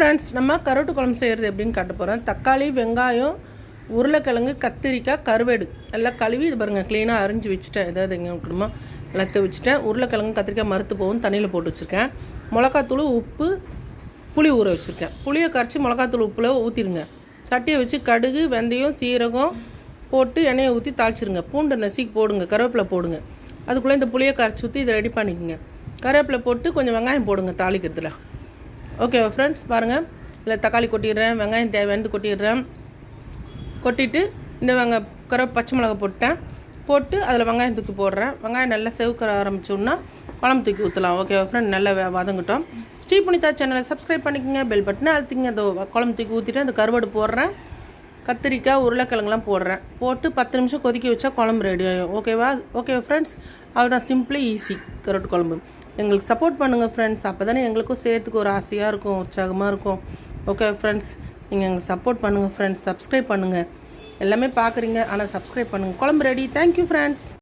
Friends, நம்ம கருவாட்டு குழம்பு செய்கிறது எப்படின்னு காட்ட போகிறோம். தக்காளி, வெங்காயம், உருளைக்கிழங்கு, கத்திரிக்காய், கருவேடு எல்லாம் கழுவி இது பாருங்கள் க்ளீனாக அரிஞ்சு வச்சுட்டேன். ஏதாவது எங்கே விட்டுணுமோ எல்லாத்தையும் வச்சுட்டேன். உருளைக்கிழங்கு, கத்திரிக்காய் மறுத்து போகும் தண்ணியில் போட்டு வச்சுருக்கேன். மிளகாத்தூள், உப்பு, புளி ஊற வச்சுருக்கேன். புளியை கரைச்சி மிளகாத்தூள் உப்பில் ஊற்றிடுங்க. சட்டியை வச்சு கடுகு, வெந்தயம், சீரகம் போட்டு எண்ணெயை ஊற்றி தாளிச்சிருங்க. பூண்டு நசுக்கி போடுங்க, கருவேப்பிலை போடுங்க. அதுக்குள்ளே இந்த புளியை கரைச்சி ஊற்றி இதை ரெடி பண்ணிக்கோங்க. கருவேப்பிலை போட்டு கொஞ்சம் வெங்காயம் போடுங்க தாளிக்கிறதுல. ஓகேவா ஃப்ரெண்ட்ஸ், பாருங்கள். இல்லை தக்காளி கொட்டிடுறேன், வெங்காயம் தேவையானது கொட்டிடுறேன். கொட்டிட்டு இந்த பச்சை மிளகா போட்டு அதில் வெங்காயம் தூக்கி போடுறேன். வெங்காயம் நல்லா செவுக்க ஆரம்பிச்சோன்னா குழம்பு தூக்கி ஊற்றலாம். ஓகேவா ஃப்ரெண்ட், நல்லா வதங்கட்டும். ஸ்ரீ புனிதா சேனலை சப்ஸ்கிரைப் பண்ணிக்கோங்க, பெல் பட்டனை அழுத்திங்க. அந்த குழம்பு தூக்கி ஊற்றிட்டு அந்த கருவாடு போடுறேன். கத்திரிக்காய், உருளைக்கிழங்குலாம் போடுறேன். போட்டு 10 நிமிஷம் கொதிக்க வச்சா குழம்பு ரெடி ஆகும். ஓகேவா ஃப்ரெண்ட்ஸ், அதுதான் சிம்பிளி ஈஸி கருவாட்டு குழம்பு. எங்களுக்கு சப்போர்ட் பண்ணுங்கள் ஃப்ரெண்ட்ஸ், அப்போ தானே எங்களுக்கும் சேர்த்துக்கு ஒரு ஆசையாக இருக்கும், உற்சாகமாக இருக்கும். ஓகே ஃப்ரெண்ட்ஸ், நீங்கள் எங்களுக்கு சப்போர்ட் பண்ணுங்கள் ஃப்ரெண்ட்ஸ், சப்ஸ்கிரைப் பண்ணுங்கள். எல்லாமே பார்க்குறீங்க, ஆனால் சப்ஸ்கிரைப் பண்ணுங்கள். குழம்பு ரெடி. Thank you friends.